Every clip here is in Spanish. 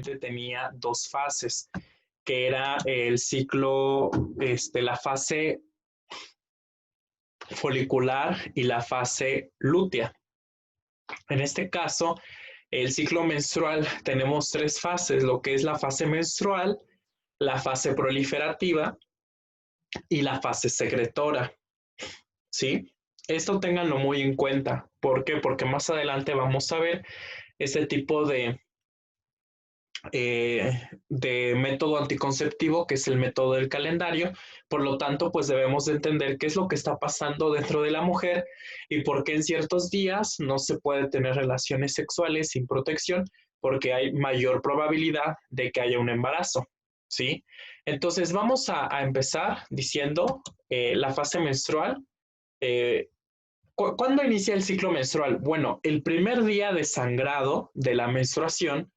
tenía dos fases, que era el ciclo, la fase folicular y la fase lútea. En este caso, el ciclo menstrual tenemos tres fases, lo que es la fase menstrual, la fase proliferativa y la fase secretora, ¿sí? Esto ténganlo muy en cuenta. ¿Por qué? Porque más adelante vamos a ver este tipo de método anticonceptivo, que es el método del calendario. Por lo tanto, pues debemos de entender qué es lo que está pasando dentro de la mujer y por qué en ciertos días no se puede tener relaciones sexuales sin protección, porque hay mayor probabilidad de que haya un embarazo, ¿sí? Entonces, vamos a empezar diciendo la fase menstrual. Eh, ¿Cuándo inicia el ciclo menstrual? Bueno, el primer día de sangrado de la menstruación,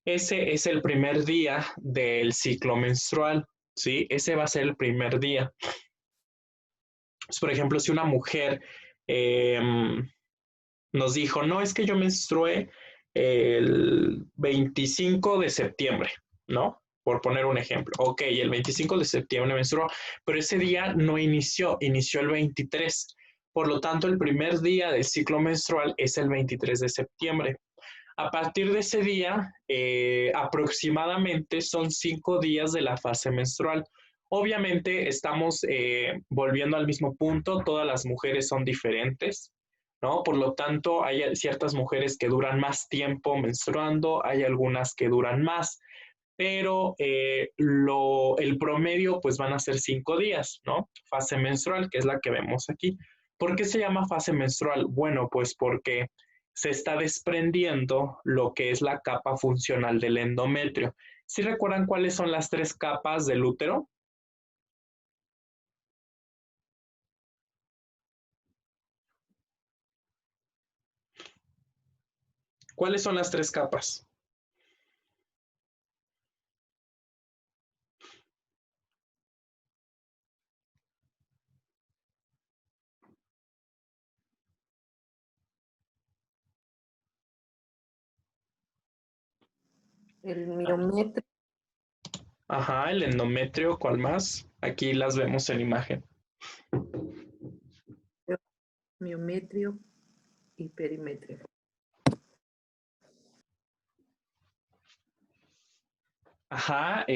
ese es el primer día del ciclo menstrual, ¿sí? Ese va a ser el primer día. Pues, por ejemplo, si una mujer eh, nos dijo, no, es que yo menstrué el 25 de septiembre, ¿no? Por poner un ejemplo. Ok, el 25 de septiembre menstruó, pero ese día no inició, inició el 23. Por lo tanto, el primer día del ciclo menstrual es el 23 de septiembre. A partir de ese día, aproximadamente son 5 días de la fase menstrual. Obviamente estamos volviendo al mismo punto, todas las mujeres son diferentes, ¿no? Por lo tanto, hay ciertas mujeres que duran más tiempo menstruando, hay algunas que duran más, pero el promedio pues van a ser 5 días, ¿no? Fase menstrual, que es la que vemos aquí. ¿Por qué se llama fase menstrual? Bueno, pues porque se está desprendiendo lo que es la capa funcional del endometrio. ¿Sí recuerdan cuáles son las tres capas del útero? ¿Cuáles son las tres capas? El miometrio, Ajá, el endometrio, ¿cuál más? Aquí las vemos en imagen. miometrio y perimetrio. Ajá,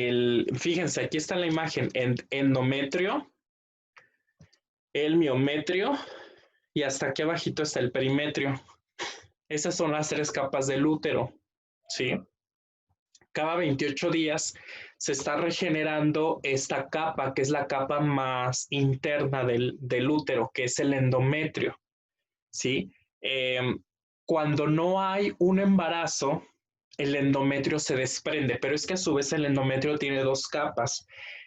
fíjense, aquí está la imagen, endometrio, el miometrio y hasta aquí abajito está el perimetrio. Esas son las tres capas del útero, ¿sí? Cada 28 días se está regenerando esta capa, que es la capa más interna del útero, que es el endometrio, ¿sí? Eh, Cuando no hay un embarazo, el endometrio se desprende, pero es que a su vez el endometrio tiene dos capas,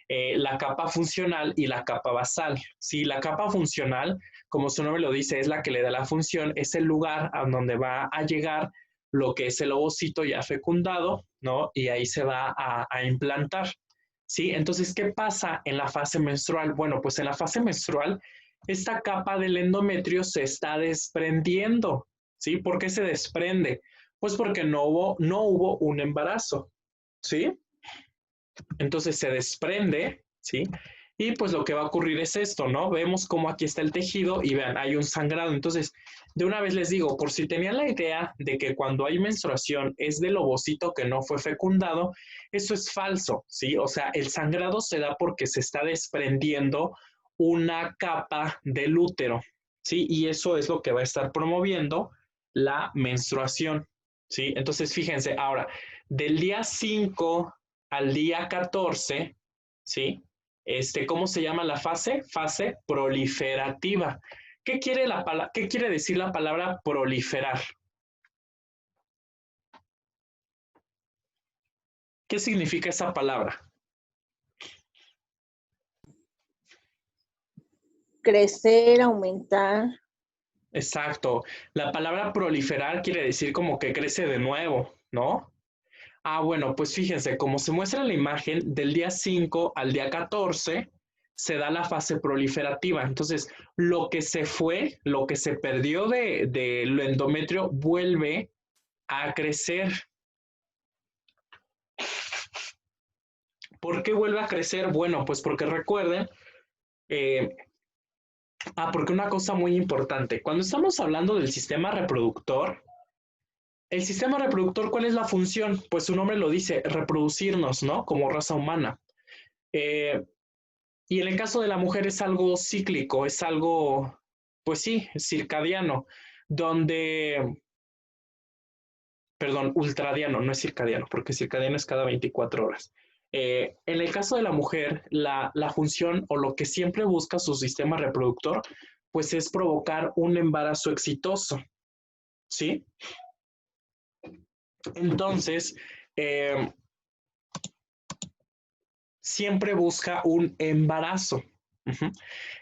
la capa funcional y la capa basal. ¿Sí? La capa funcional, como su nombre lo dice, es la que le da la función, es el lugar a donde va a llegar lo que es el ovocito ya fecundado, ¿no? Y ahí se va a implantar. ¿Sí? Entonces, ¿qué pasa en la fase menstrual? Bueno, pues en la fase menstrual, esta capa del endometrio se está desprendiendo. ¿Sí? ¿Por qué se desprende? Pues porque no hubo un embarazo. ¿Sí? Entonces se desprende, ¿sí? Y pues lo que va a ocurrir es esto, ¿no? Vemos cómo aquí está el tejido y vean, hay un sangrado. Entonces, de una vez les digo, por si tenían la idea de que cuando hay menstruación es del ovocito que no fue fecundado, eso es falso, ¿sí? O sea, el sangrado se da porque se está desprendiendo una capa del útero, ¿sí? Y eso es lo que va a estar promoviendo la menstruación, ¿sí? Entonces, fíjense, ahora, del día 5 al día 14, ¿sí? ¿Cómo se llama la fase? Fase proliferativa. ¿Qué quiere decir la palabra proliferar? ¿Qué significa esa palabra? Crecer, aumentar. Exacto. La palabra proliferar quiere decir como que crece de nuevo, ¿no? Ah, bueno, pues fíjense, como se muestra en la imagen, del día 5 al día 14 se da la fase proliferativa. Entonces, lo que se fue, lo que se perdió de lo endometrio vuelve a crecer. ¿Por qué vuelve a crecer? Bueno, pues porque recuerden, eh, porque una cosa muy importante, cuando estamos hablando del sistema reproductor, el sistema reproductor, ¿cuál es la función? Pues su nombre lo dice, reproducirnos, ¿no? Como raza humana. Eh, y en el caso de la mujer es algo cíclico, es algo, pues sí, circadiano, donde, perdón, ultradiano, no es circadiano, porque circadiano es cada 24 horas. En el caso de la mujer, la función o lo que siempre busca su sistema reproductor, pues es provocar un embarazo exitoso, ¿sí? Entonces, eh, siempre busca un embarazo. Uh-huh.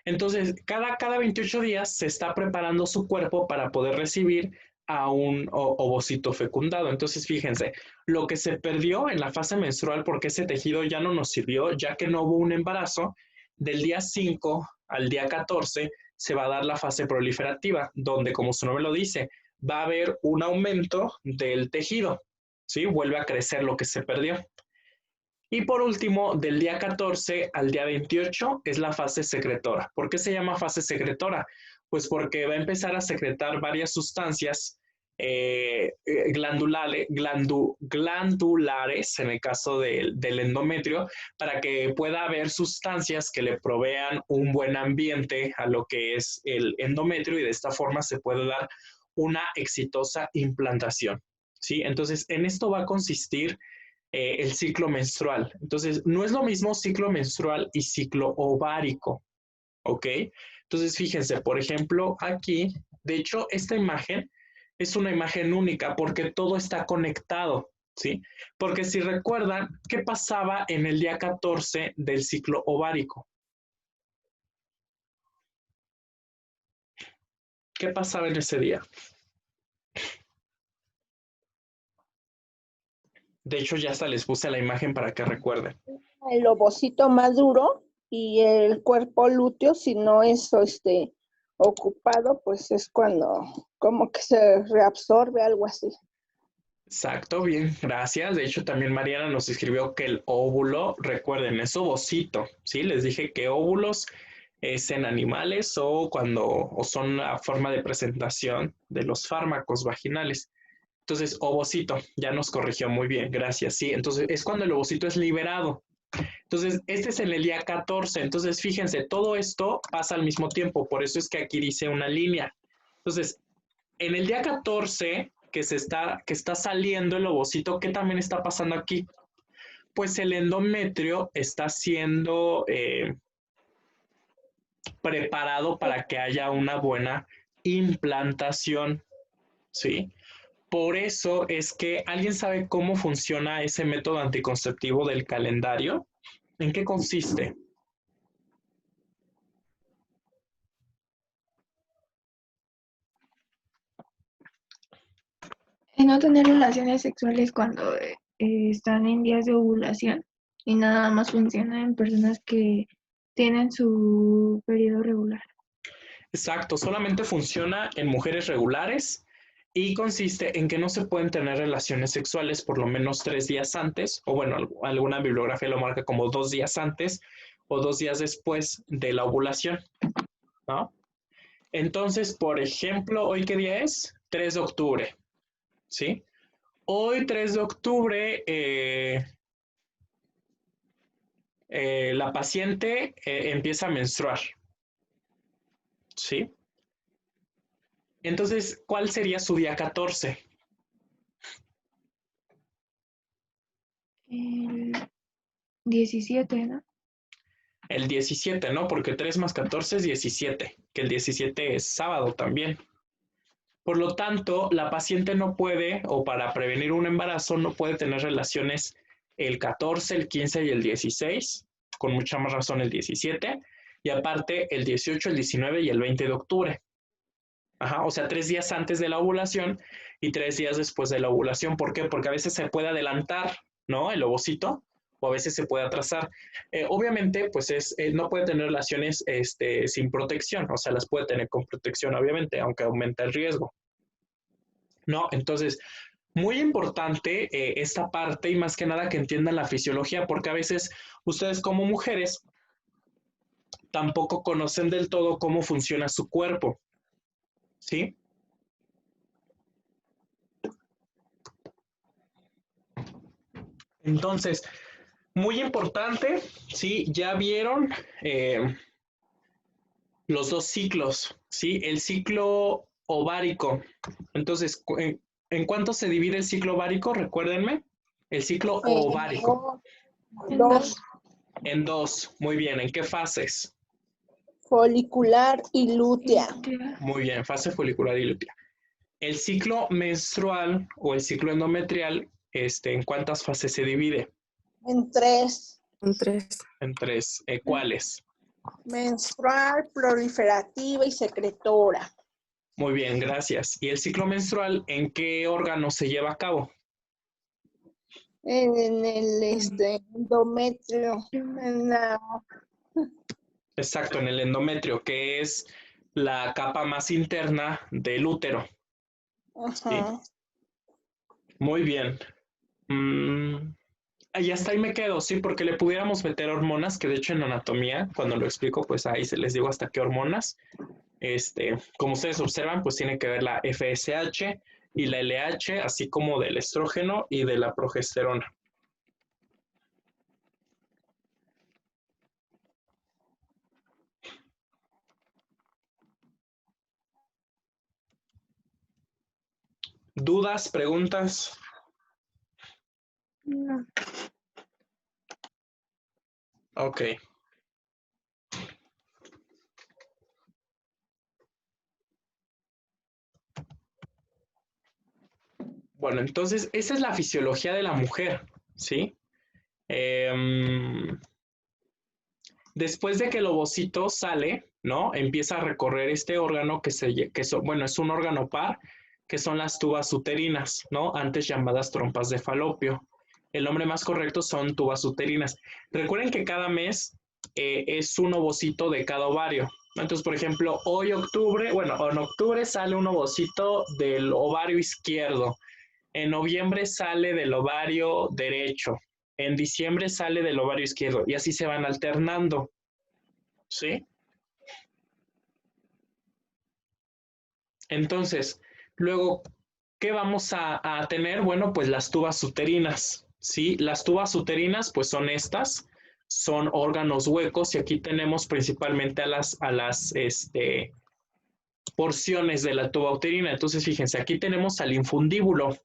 Entonces, cada 28 días se está preparando su cuerpo para poder recibir a un ovocito fecundado. Entonces, fíjense, lo que se perdió en la fase menstrual, porque ese tejido ya no nos sirvió, ya que no hubo un embarazo, del día 5 al día 14 se va a dar la fase proliferativa, donde, como su nombre lo dice, va a haber un aumento del tejido, ¿sí? Vuelve a crecer lo que se perdió. Y por último, del día 14 al día 28 es la fase secretora. ¿Por qué se llama fase secretora? Pues porque va a empezar a secretar varias sustancias glandulares, en el caso del endometrio, para que pueda haber sustancias que le provean un buen ambiente a lo que es el endometrio y de esta forma se puede dar una exitosa implantación. ¿Sí? Entonces, en esto va a consistir el ciclo menstrual. Entonces, no es lo mismo ciclo menstrual y ciclo ovárico, ¿ok? Entonces, fíjense, por ejemplo, aquí, de hecho, esta imagen es una imagen única porque todo está conectado, ¿sí? Porque si recuerdan, ¿qué pasaba en el día 14 del ciclo ovárico? ¿Qué pasaba en ese día? De hecho, ya hasta les puse la imagen para que recuerden. El ovocito más duro y el cuerpo lúteo, si no es ocupado, pues es cuando como que se reabsorbe algo así. Exacto, bien, gracias. De hecho, también Mariana nos escribió que el óvulo, recuerden, es ovocito, ¿sí? Les dije que óvulos es en animales o cuando o son la forma de presentación de los fármacos vaginales. Entonces, ovocito, ya nos corrigió muy bien, gracias. Sí, entonces es cuando el ovocito es liberado. Entonces, este es en el día 14. Entonces, fíjense, todo esto pasa al mismo tiempo, por eso es que aquí dice una línea. Entonces, en el día 14 que está saliendo el ovocito, ¿qué también está pasando aquí? Pues el endometrio está siendo preparado para que haya una buena implantación, ¿sí? Por eso es que alguien sabe cómo funciona ese método anticonceptivo del calendario. ¿En qué consiste? En no tener relaciones sexuales cuando están en días de ovulación y nada más funciona en personas que tienen su periodo regular. Exacto, solamente funciona en mujeres regulares y consiste en que no se pueden tener relaciones sexuales por lo menos 3 días antes, o bueno, alguna bibliografía lo marca como 2 días antes o 2 días después de la ovulación, ¿no? Entonces, por ejemplo, ¿hoy qué día es? 3 de octubre, ¿sí? Hoy, 3 de octubre, la paciente empieza a menstruar, ¿sí? Entonces, ¿cuál sería su día 14? El 17, ¿no? El 17, ¿no? Porque 3 más 14 es 17, que el 17 es sábado también. Por lo tanto, la paciente no puede, o para prevenir un embarazo, no puede tener relaciones el 14, el 15 y el 16, con mucha más razón el 17, y aparte el 18, el 19 y el 20 de octubre. Ajá, o sea, 3 días antes de la ovulación y 3 días después de la ovulación. ¿Por qué? Porque a veces se puede adelantar, ¿no? El ovocito, o a veces se puede atrasar. Obviamente, pues no puede tener relaciones sin protección, o sea, las puede tener con protección, obviamente, aunque aumenta el riesgo, ¿no? Entonces, Muy importante esta parte y más que nada que entiendan la fisiología, porque a veces ustedes como mujeres tampoco conocen del todo cómo funciona su cuerpo, ¿sí? Entonces, muy importante, ¿sí? Ya vieron los dos ciclos, ¿sí? El ciclo ovárico. Entonces, ¿en cuánto se divide el ciclo ovárico? Recuérdenme. El ciclo ovárico. Dos, En dos, dos. En dos. Muy bien. ¿En qué fases? folicular y lútea. Lútea. Muy bien. Fase folicular y lútea. El ciclo menstrual o el ciclo endometrial, ¿en cuántas fases se divide? En tres, En tres. En tres. ¿Cuáles? menstrual, proliferativa y secretora. Muy bien, gracias. ¿Y el ciclo menstrual en qué órgano se lleva a cabo? En el endometrio, en la, Exacto, en el endometrio, que es la capa más interna del útero. ¿Sí? ajá. Muy bien. Y hasta ahí me quedo, sí, porque le pudiéramos meter hormonas, que de hecho en anatomía, cuando lo explico, pues ahí se les digo hasta qué hormonas. Como ustedes observan, pues tiene que ver la FSH y la LH, así como del estrógeno y de la progesterona. ¿Dudas, preguntas? No. Ok. Bueno, entonces esa es la fisiología de la mujer, ¿sí? Después de que el ovocito sale, ¿no? Empieza a recorrer este órgano bueno, es un órgano par, que son las tubas uterinas, ¿no? Antes llamadas trompas de falopio. El nombre más correcto son tubas uterinas. Recuerden que cada mes es un ovocito de cada ovario, ¿no? Entonces, por ejemplo, hoy octubre, bueno, en octubre sale un ovocito del ovario izquierdo, en noviembre sale del ovario derecho, en diciembre sale del ovario izquierdo y así se van alternando, ¿sí? Entonces, luego, ¿qué vamos a tener? Bueno, pues las tubas uterinas, ¿sí? Las tubas uterinas, pues son estas, son órganos huecos y aquí tenemos principalmente a las porciones de la tuba uterina. Entonces, fíjense, aquí tenemos al infundíbulo,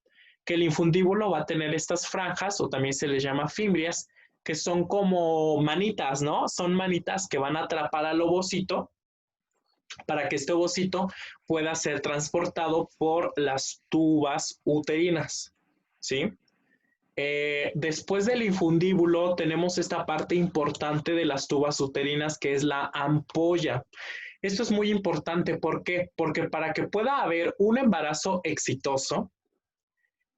que el infundíbulo va a tener estas franjas, o también se les llama fimbrias, que son como manitas, ¿no? Son manitas que van a atrapar al ovocito para que este ovocito pueda ser transportado por las tubas uterinas, ¿sí? Después del infundíbulo tenemos esta parte importante de las tubas uterinas que es la ampolla. Esto es muy importante, ¿por qué? Porque para que pueda haber un embarazo exitoso,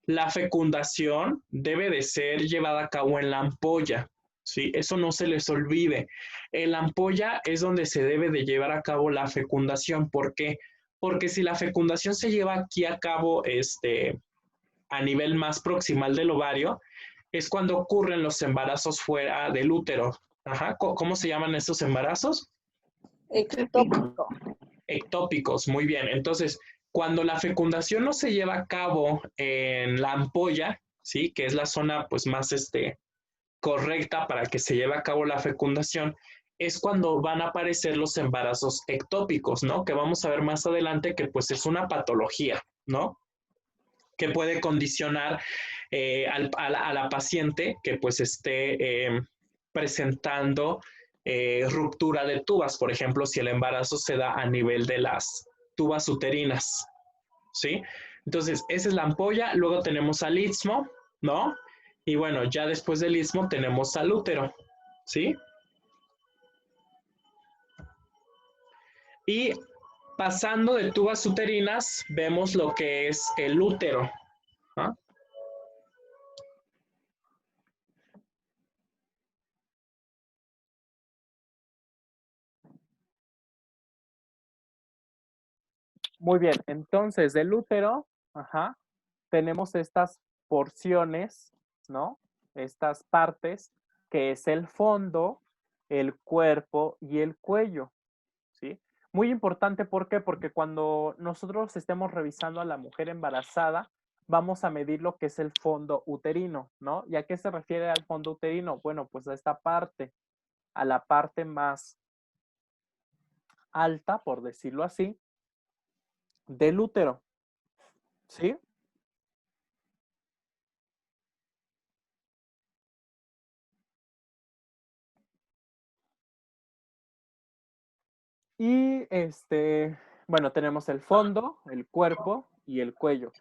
la fecundación debe de ser llevada a cabo en la ampolla, ¿sí? Eso no se les olvide. En la ampolla es donde se debe de llevar a cabo la fecundación. ¿Por qué? Porque si la fecundación se lleva aquí a cabo a nivel más proximal del ovario, es cuando ocurren los embarazos fuera del útero. Ajá. ¿Cómo se llaman estos embarazos? Ectópico. Ectópicos, muy bien. Entonces, cuando la fecundación no se lleva a cabo en la ampolla, ¿sí? Que es la zona pues más correcta para que se lleve a cabo la fecundación, es cuando van a aparecer los embarazos ectópicos, ¿no? Que vamos a ver más adelante que pues es una patología, ¿no? Que puede condicionar a la paciente que pues esté presentando ruptura de tubas, por ejemplo, si el embarazo se da a nivel de las tubas uterinas, ¿sí? Entonces, esa es la ampolla, luego tenemos al istmo, ¿no? Y bueno, ya después del istmo tenemos al útero, ¿sí? Y pasando de tubas uterinas, vemos lo que es el útero, ¿no? Muy bien, entonces del útero, ajá, tenemos estas porciones, ¿no? Estas partes, que es el fondo, el cuerpo y el cuello, ¿sí? Muy importante, ¿por qué? Porque cuando nosotros estemos revisando a la mujer embarazada, vamos a medir lo que es el fondo uterino, ¿no? ¿Y a qué se refiere al fondo uterino? Bueno, pues a esta parte, a la parte más alta, por decirlo así, del útero, ¿sí? Y bueno, tenemos el fondo, el cuerpo y el cuello.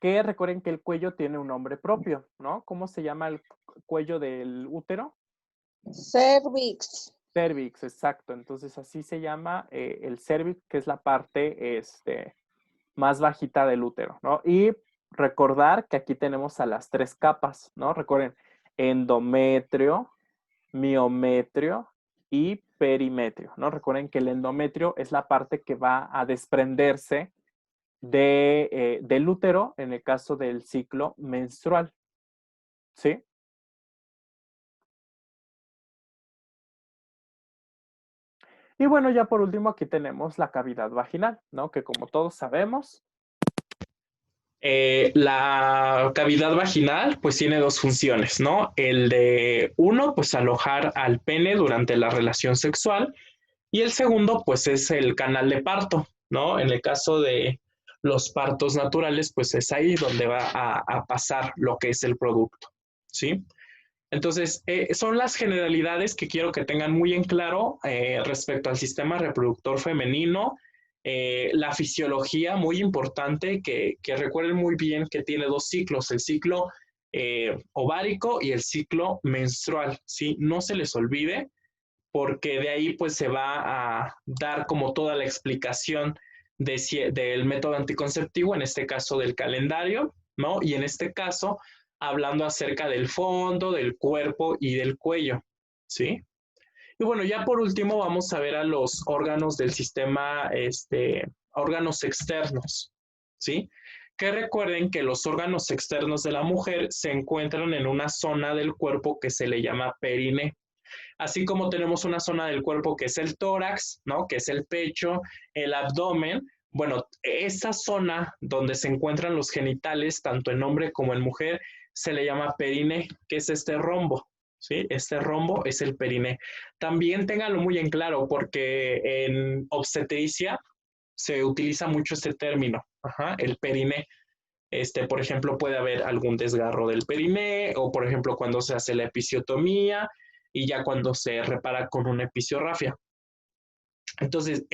Que recuerden que el cuello tiene un nombre propio, ¿no? ¿Cómo se llama el cuello del útero? Cervix. Cervix, exacto. Entonces así se llama el cervix, que es la parte más bajita del útero, ¿no? Y recordar que aquí tenemos a las 3 capas, ¿no? Recuerden, endometrio, miometrio y perimetrio, ¿no? Recuerden que el endometrio es la parte que va a desprenderse del útero en el caso del ciclo menstrual, ¿sí? Y bueno, ya por último aquí tenemos la cavidad vaginal, ¿no? Que como todos sabemos, la cavidad vaginal pues tiene dos funciones, ¿no? El de uno, pues alojar al pene durante la relación sexual y el segundo pues es el canal de parto, ¿no? En el caso de los partos naturales pues es ahí donde va a pasar lo que es el producto, ¿sí? Entonces, son las generalidades que quiero que tengan muy en claro respecto al sistema reproductor femenino, la fisiología, muy importante, que recuerden muy bien que tiene dos ciclos, el ciclo ovárico y el ciclo menstrual, ¿sí? No se les olvide, porque de ahí pues se va a dar como toda la explicación del método anticonceptivo, en este caso del calendario, ¿no? Y en este caso, hablando acerca del fondo, del cuerpo y del cuello, ¿sí? Y bueno, ya por último vamos a ver a los órganos del sistema, órganos externos, ¿sí? Que recuerden que los órganos externos de la mujer se encuentran en una zona del cuerpo que se le llama perine. Así como tenemos una zona del cuerpo que es el tórax, ¿no? Que es el pecho, el abdomen. Bueno, esa zona donde se encuentran los genitales, tanto en hombre como en mujer, se le llama perine, que es este rombo, ¿sí? Este rombo es el perine. También ténganlo muy en claro, porque en obstetricia se utiliza mucho este término, ajá, el perine. Por ejemplo, puede haber algún desgarro del periné o, por ejemplo, cuando se hace la episiotomía y ya cuando se repara con una episiorrafia. Entonces,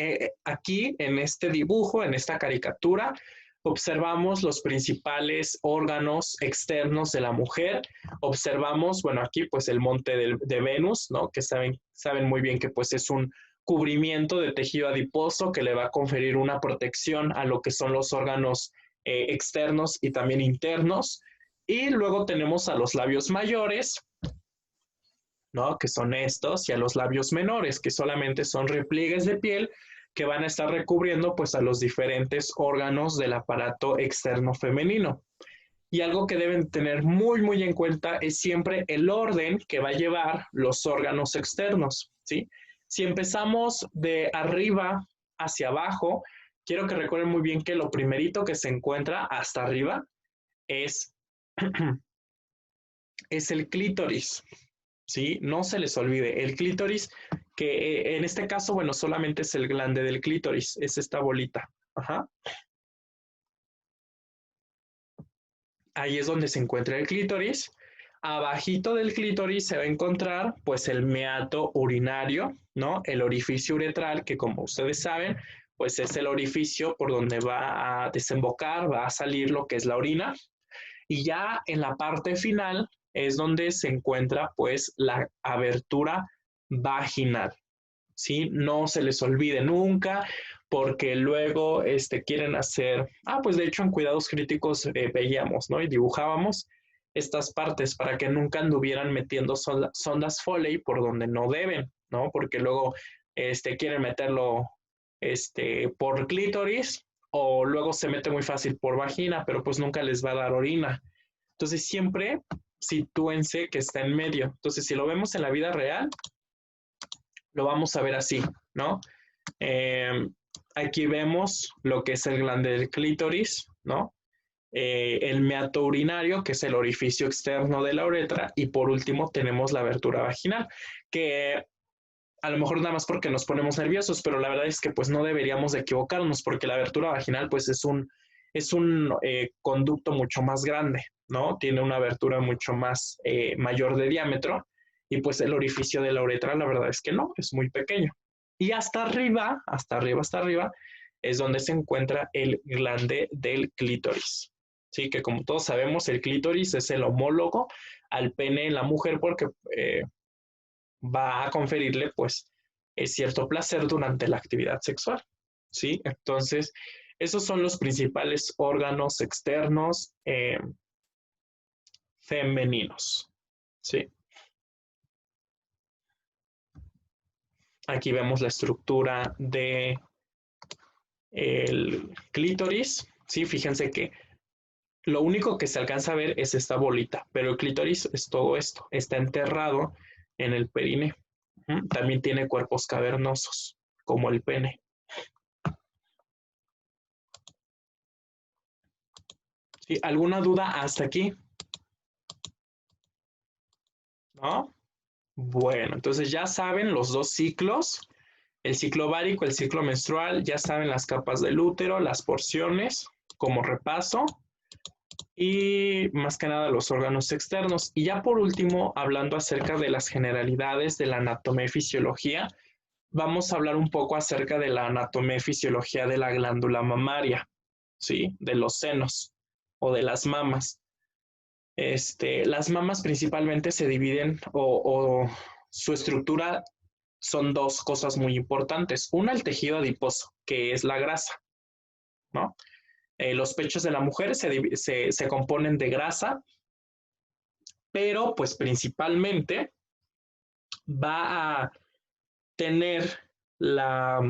aquí en este dibujo, en esta caricatura, observamos los principales órganos externos de la mujer. Observamos, bueno, aquí pues el monte de Venus, ¿no? Que saben muy bien que pues es un cubrimiento de tejido adiposo que le va a conferir una protección a lo que son los órganos externos y también internos. Y luego tenemos a los labios mayores, ¿no? Que son estos, y a los labios menores, que solamente son repliegues de piel que van a estar recubriendo pues a los diferentes órganos del aparato externo femenino. Y algo que deben tener muy, muy en cuenta es siempre el orden que va a llevar los órganos externos, ¿sí? Si empezamos de arriba hacia abajo, quiero que recuerden muy bien que lo primerito que se encuentra hasta arriba es, es el clítoris, ¿sí? No se les olvide, el clítoris, que en este caso, bueno, solamente es el glande del clítoris, es esta bolita. Ajá. Ahí es donde se encuentra el clítoris. Abajito del clítoris se va a encontrar pues el meato urinario, ¿no? El orificio uretral, que como ustedes saben, pues es el orificio por donde va a desembocar, va a salir lo que es la orina. Y ya en la parte final es donde se encuentra pues la abertura vaginal, ¿sí? No se les olvide nunca, porque luego quieren hacer, pues de hecho en cuidados críticos veíamos, ¿no? Y dibujábamos estas partes para que nunca anduvieran metiendo sondas Foley por donde no deben, ¿no? Porque luego quieren meterlo por clítoris o luego se mete muy fácil por vagina, pero pues nunca les va a dar orina. Entonces siempre sitúense que está en medio. Entonces si lo vemos en la vida real, lo vamos a ver así, ¿no? Aquí vemos lo que es el glande del clítoris, ¿no? El meato urinario, que es el orificio externo de la uretra, y por último tenemos la abertura vaginal, que a lo mejor nada más porque nos ponemos nerviosos, pero la verdad es que pues no deberíamos de equivocarnos, porque la abertura vaginal pues es un conducto mucho más grande, ¿no? Tiene una abertura mucho más mayor de diámetro, y pues el orificio de la uretra la verdad es que no, es muy pequeño. Y hasta arriba, es donde se encuentra el glande del clítoris. Sí, que como todos sabemos, el clítoris es el homólogo al pene en la mujer porque va a conferirle pues cierto placer durante la actividad sexual. ¿Sí? Entonces, esos son los principales órganos externos femeninos. ¿Sí? Aquí vemos la estructura de el clítoris. ¿Sí? Fíjense que lo único que se alcanza a ver es esta bolita, pero el clítoris es todo esto, está enterrado en el perine. También tiene cuerpos cavernosos, como el pene. ¿Sí? ¿Alguna duda hasta aquí? ¿No? Bueno, entonces ya saben los dos ciclos, el ciclo ovárico, el ciclo menstrual, ya saben las capas del útero, las porciones, como repaso, y más que nada los órganos externos. Y ya por último, hablando acerca de las generalidades de la anatomía y fisiología, vamos a hablar un poco acerca de la anatomía y fisiología de la glándula mamaria, ¿sí? De los senos o de las mamas. Las mamas principalmente se dividen o su estructura son dos cosas muy importantes. Una, el tejido adiposo, que es la grasa, ¿no? Los pechos de la mujer se componen de grasa, pero pues principalmente va a tener la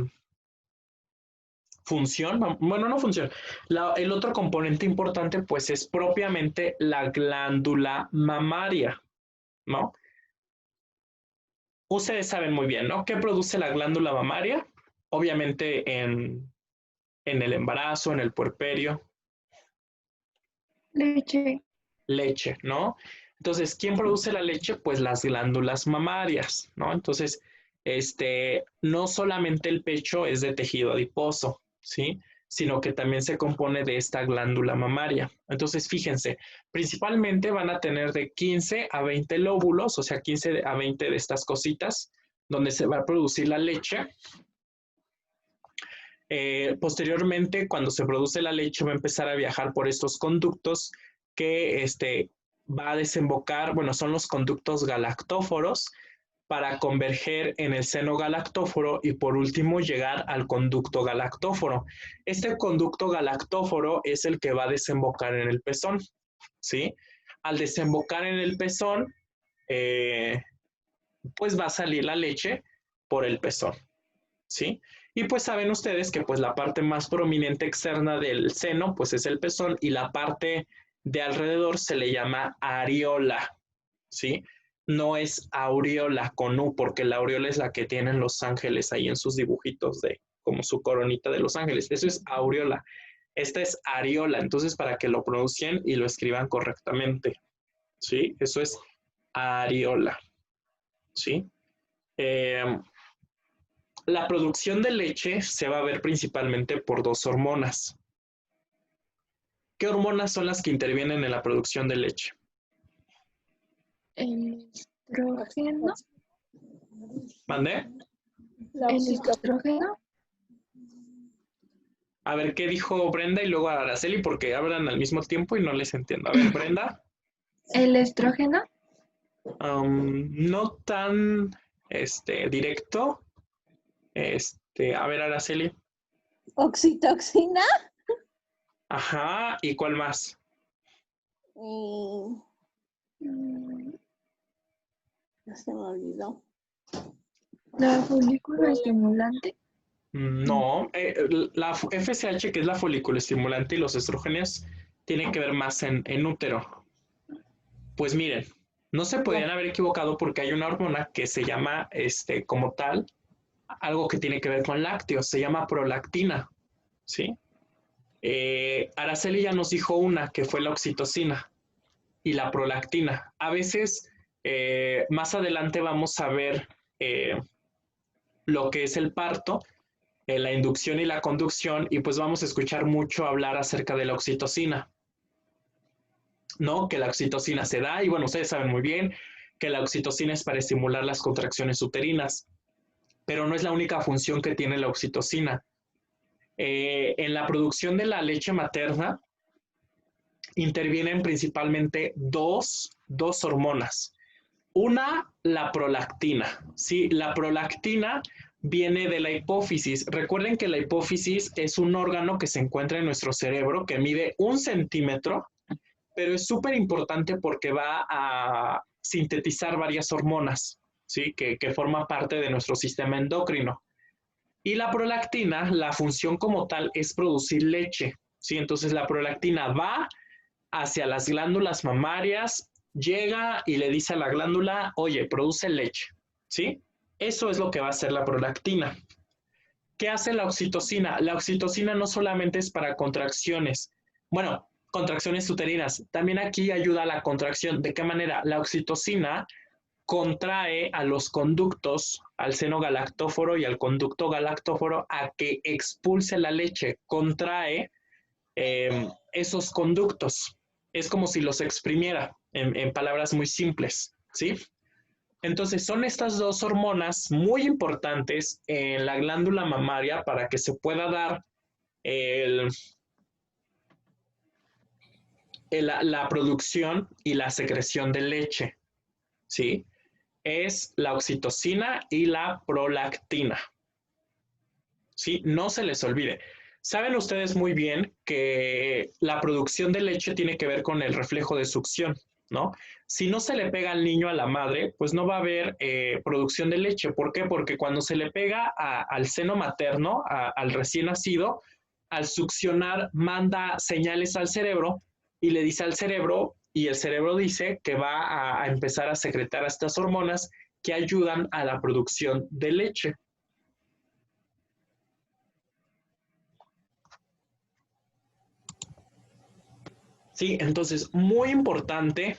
función, bueno, no función, el otro componente importante pues es propiamente la glándula mamaria, ¿no? Ustedes saben muy bien, ¿no? ¿Qué produce la glándula mamaria? Obviamente en el embarazo, en el puerperio, Leche. leche, ¿no? Entonces, ¿quién produce la leche? Pues las glándulas mamarias, ¿no? Entonces, no solamente el pecho es de tejido adiposo, ¿sí? Sino que también se compone de esta glándula mamaria. Entonces, fíjense, principalmente van a tener de 15 a 20 lóbulos, o sea, 15 a 20 de estas cositas, donde se va a producir la leche. Posteriormente, cuando se produce la leche, va a empezar a viajar por estos conductos que va a desembocar, bueno, son los conductos galactóforos para converger en el seno galactóforo y por último llegar al conducto galactóforo. Este conducto galactóforo es el que va a desembocar en el pezón, ¿sí? Al desembocar en el pezón, pues va a salir la leche por el pezón, ¿sí? Y pues saben ustedes que pues la parte más prominente externa del seno pues es el pezón y la parte de alrededor se le llama areola, ¿sí? No es aureola con U, porque la aureola es la que tienen los ángeles ahí en sus dibujitos de como su coronita de los ángeles. Eso es aureola. Esta es areola, entonces para que lo pronuncien y lo escriban correctamente, ¿sí? Eso es areola, ¿sí? La producción de leche se va a ver principalmente por dos hormonas. ¿Qué hormonas son las que intervienen en la producción de leche? El estrógeno. ¿Mandé? La El oxitocina. estrógeno. A ver, ¿qué dijo Brenda y luego Araceli? Porque hablan al mismo tiempo y no les entiendo. A ver, Brenda. El estrógeno. No tan directo. A ver, Araceli. Oxitocina. Ajá, ¿y cuál más? Y ya se me olvidó. La folículo estimulante. No, la FSH, que es la foliculoestimulante, y los estrógenos tienen que ver más en útero. Pues miren, no se podían haber equivocado porque hay una hormona que se llama, como tal, algo que tiene que ver con lácteos, se llama prolactina, ¿sí? Araceli ya nos dijo una, que fue la oxitocina y la prolactina. A veces, más adelante vamos a ver lo que es el parto, la inducción y la conducción, y pues vamos a escuchar mucho hablar acerca de la oxitocina, ¿no? Que la oxitocina se da, y bueno, ustedes saben muy bien que la oxitocina es para estimular las contracciones uterinas, pero no es la única función que tiene la oxitocina. En la producción de la leche materna intervienen principalmente dos hormonas. Una, la prolactina. Sí, la prolactina viene de la hipófisis. Recuerden que la hipófisis es un órgano que se encuentra en nuestro cerebro que mide 1 centímetro, pero es súper importante porque va a sintetizar varias hormonas, ¿sí? Que forman parte de nuestro sistema endocrino. Y la prolactina, la función como tal es producir leche, ¿sí? Entonces la prolactina va hacia las glándulas mamarias, llega y le dice a la glándula, oye, produce leche, ¿sí? Eso es lo que va a hacer la prolactina. ¿Qué hace la oxitocina? La oxitocina no solamente es para contracciones, bueno, contracciones uterinas, también aquí ayuda a la contracción. ¿De qué manera? La oxitocina contrae a los conductos, al seno galactóforo y al conducto galactóforo, a que expulse la leche, contrae esos conductos. Es como si los exprimiera, en palabras muy simples, ¿sí? Entonces, son estas dos hormonas muy importantes en la glándula mamaria para que se pueda dar la producción y la secreción de leche, ¿sí? Es la oxitocina y la prolactina, ¿sí? No se les olvide. Saben ustedes muy bien que la producción de leche tiene que ver con el reflejo de succión, ¿no? Si no se le pega al niño a la madre, pues no va a haber producción de leche. ¿Por qué? Porque cuando se le pega al seno materno, al recién nacido, al succionar manda señales al cerebro y le dice al cerebro, y el cerebro dice que va a empezar a secretar estas hormonas que ayudan a la producción de leche. Sí, entonces, muy importante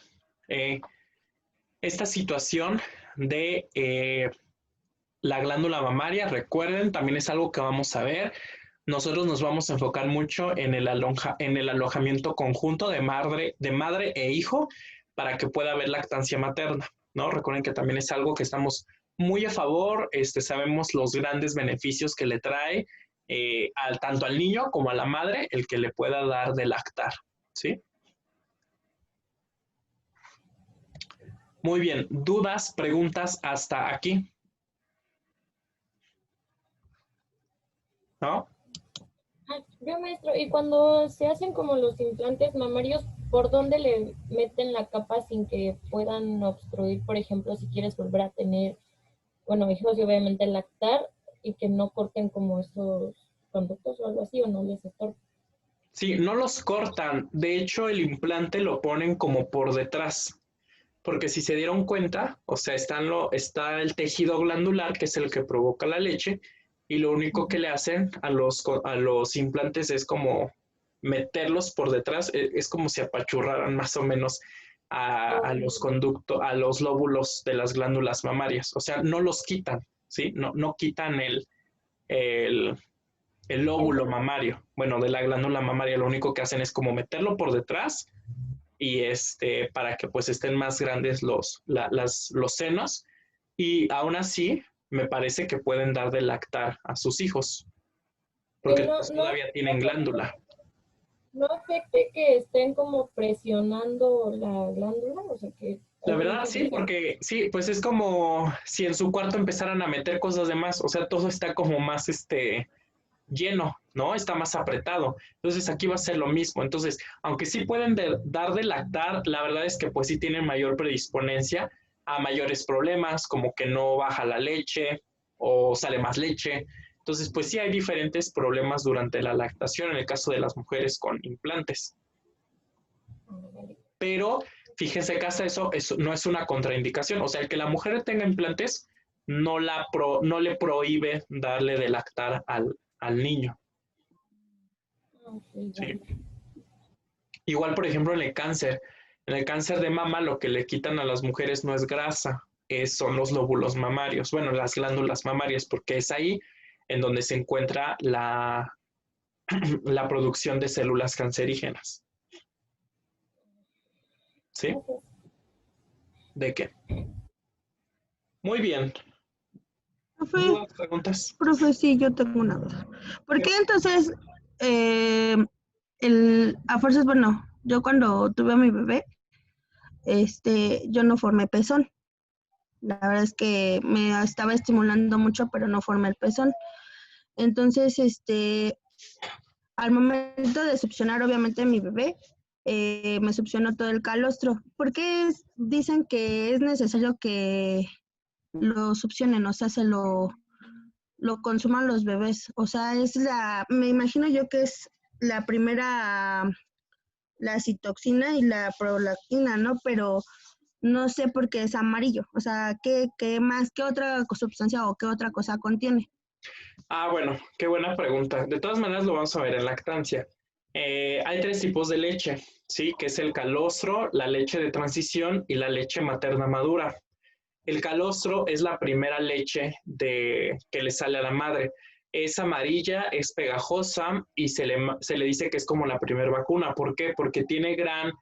esta situación de la glándula mamaria. Recuerden, también es algo que vamos a ver. Nosotros nos vamos a enfocar mucho en el alojamiento conjunto de madre e hijo para que pueda haber lactancia materna, ¿no? Recuerden que también es algo que estamos muy a favor. Sabemos los grandes beneficios que le trae tanto al niño como a la madre el que le pueda dar de lactar, ¿sí? Muy bien, ¿dudas, preguntas hasta aquí? ¿No? Yo, maestro, y cuando se hacen como los implantes mamarios, ¿por dónde le meten la capa sin que puedan obstruir, por ejemplo, si quieres volver a tener, bueno, hijos y obviamente lactar, y que no corten como esos conductos o algo así, o no les estorben? Sí, no los cortan. De hecho, el implante lo ponen como por detrás. Porque si se dieron cuenta, o sea, está el tejido glandular, que es el que provoca la leche, y lo único que le hacen a los implantes es como meterlos por detrás, es como si apachurraran más o menos a los conductos, a los lóbulos de las glándulas mamarias. O sea, no los quitan, ¿sí? No quitan el lóbulo mamario. Bueno, de la glándula mamaria, lo único que hacen es como meterlo por detrás y para que pues estén más grandes los senos, y aún así me parece que pueden dar de lactar a sus hijos porque pues, todavía tienen glándula. ¿No afecte que estén como presionando la glándula? O sea, que La verdad sí, porque sí, pues es como si en su cuarto empezaran a meter cosas de más, o sea, todo está como más lleno, ¿no? Está más apretado. Entonces aquí va a ser lo mismo. Entonces, aunque sí pueden dar de lactar, la verdad es que pues sí tienen mayor predisponencia a mayores problemas, como que no baja la leche o sale más leche. Entonces, pues sí hay diferentes problemas durante la lactación en el caso de las mujeres con implantes. Pero fíjense que hasta eso no es una contraindicación. O sea, el que la mujer tenga implantes no le prohíbe darle de lactar al niño. Sí. Igual, por ejemplo, en el cáncer de mama, lo que le quitan a las mujeres no es grasa, son los lóbulos mamarios, bueno, las glándulas mamarias, porque es ahí en donde se encuentra la producción de células cancerígenas. ¿Sí? ¿De qué? Muy bien. Profe, ¿Preguntas? profe, sí, yo tengo una duda. ¿Por qué entonces a fuerzas, bueno, yo cuando tuve a mi bebé, yo no formé pezón? La verdad es que me estaba estimulando mucho, pero no formé el pezón. Entonces, al momento de succionar, obviamente, mi bebé, me succionó todo el calostro. ¿Por qué dicen que es necesario que lo succionen, o sea, lo consuman los bebés? O sea, me imagino yo que es la primera, la citoxina y la prolactina, ¿no? Pero no sé por qué es amarillo. O sea, ¿qué otra sustancia o qué otra cosa contiene? Bueno, qué buena pregunta. De todas maneras lo vamos a ver en lactancia. Hay 3 tipos de leche, ¿sí? Que es el calostro, la leche de transición y la leche materna madura. El calostro es la primera leche que le sale a la madre. Es amarilla, es pegajosa y se le dice que es como la primera vacuna. ¿Por qué? Porque tiene gran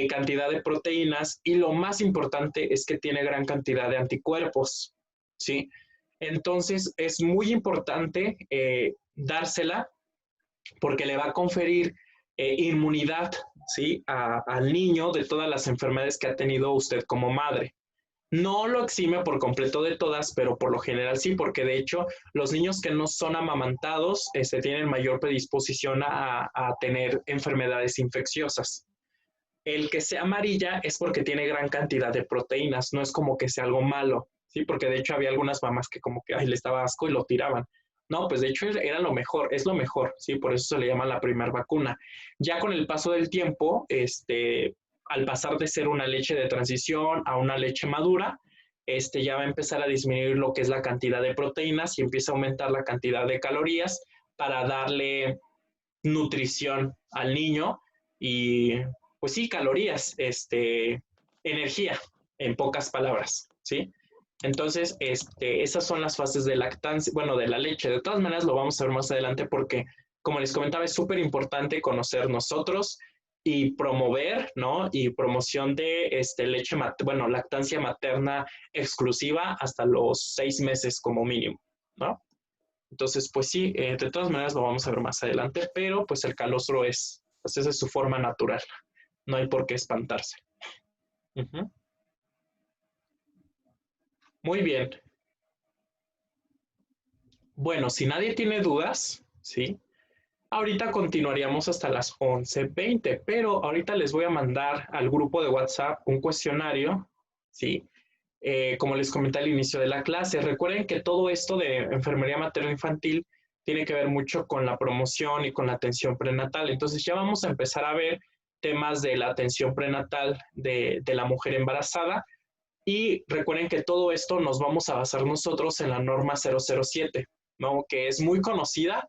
cantidad de proteínas y lo más importante es que tiene gran cantidad de anticuerpos, ¿sí? Entonces es muy importante dársela porque le va a conferir inmunidad, ¿sí? Al niño de todas las enfermedades que ha tenido usted como madre. No lo exime por completo de todas, pero por lo general sí, porque de hecho los niños que no son amamantados tienen mayor predisposición a tener enfermedades infecciosas. El que sea amarilla es porque tiene gran cantidad de proteínas, no es como que sea algo malo, ¿sí? Porque de hecho había algunas mamás que como que le estaba asco y lo tiraban. No, pues de hecho era lo mejor, es lo mejor, ¿sí? Por eso se le llama la primera vacuna. Ya con el paso del tiempo, al pasar de ser una leche de transición a una leche madura, ya va a empezar a disminuir lo que es la cantidad de proteínas y empieza a aumentar la cantidad de calorías para darle nutrición al niño y pues sí, calorías, energía, en pocas palabras, ¿sí? Entonces, esas son las fases de lactancia, bueno, de la leche. De todas maneras, lo vamos a ver más adelante porque, como les comentaba, es súper importante conocer nosotros y promover, ¿no? Y promoción de lactancia materna exclusiva hasta los 6 meses como mínimo, ¿no? Entonces, pues sí, de todas maneras lo vamos a ver más adelante, pero pues el calostro pues esa es su forma natural. No hay por qué espantarse. Uh-huh. Muy bien. Bueno, si nadie tiene dudas, ¿sí? Ahorita continuaríamos hasta las 11:20, pero ahorita les voy a mandar al grupo de WhatsApp un cuestionario, ¿sí? Como les comenté al inicio de la clase, recuerden que todo esto de enfermería materno-infantil tiene que ver mucho con la promoción y con la atención prenatal. Entonces ya vamos a empezar a ver temas de la atención prenatal de la mujer embarazada y recuerden que todo esto nos vamos a basar nosotros en la norma 007, ¿no? Que es muy conocida,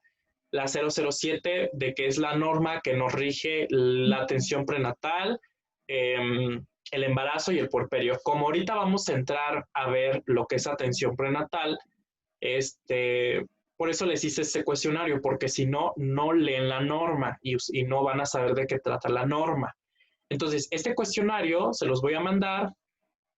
la 007, de que es la norma que nos rige la atención prenatal, el embarazo y el puerperio. Como ahorita vamos a entrar a ver lo que es atención prenatal, por eso les hice este cuestionario, porque si no, no leen la norma y no van a saber de qué trata la norma. Entonces, este cuestionario se los voy a mandar.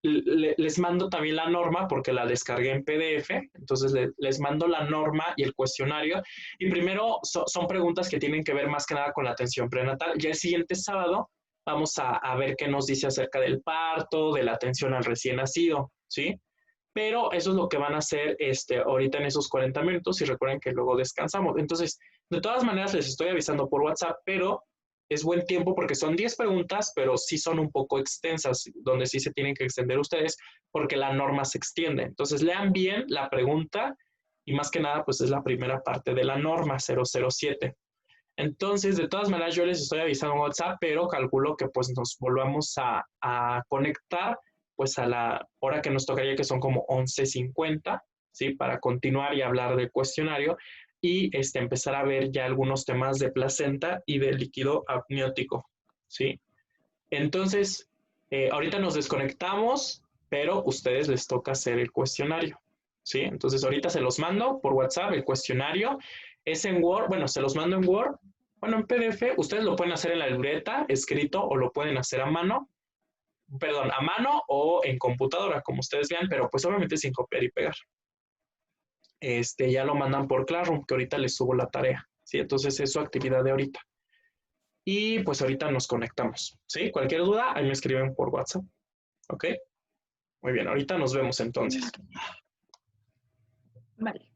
Les mando también la norma porque la descargué en PDF, entonces les mando la norma y el cuestionario. Y primero son preguntas que tienen que ver más que nada con la atención prenatal. Ya el siguiente sábado vamos a ver qué nos dice acerca del parto, de la atención al recién nacido, ¿sí? Pero eso es lo que van a hacer ahorita en esos 40 minutos y recuerden que luego descansamos. Entonces, de todas maneras les estoy avisando por WhatsApp, pero es buen tiempo porque son 10 preguntas, pero sí son un poco extensas, donde sí se tienen que extender ustedes porque la norma se extiende. Entonces, lean bien la pregunta y más que nada, pues es la primera parte de la norma 007. Entonces, de todas maneras, yo les estoy avisando en WhatsApp, pero calculo que pues nos volvamos a conectar pues a la hora que nos tocaría, que son como 11:50, ¿sí? Para continuar y hablar del cuestionario y empezar a ver ya algunos temas de placenta y de líquido amniótico, ¿sí? Entonces, ahorita nos desconectamos, pero a ustedes les toca hacer el cuestionario, ¿sí? Entonces, ahorita se los mando por WhatsApp, el cuestionario. Es en Word, bueno, se los mando en Word, bueno, en PDF, ustedes lo pueden hacer en la libreta, escrito, o lo pueden hacer a mano o en computadora, como ustedes vean, pero pues obviamente sin copiar y pegar. Ya lo mandan por Classroom, que ahorita les subo la tarea, ¿sí? Entonces es su actividad de ahorita. Y pues ahorita nos conectamos, ¿sí? Cualquier duda, ahí me escriben por WhatsApp, ¿ok? Muy bien, ahorita nos vemos entonces. Vale.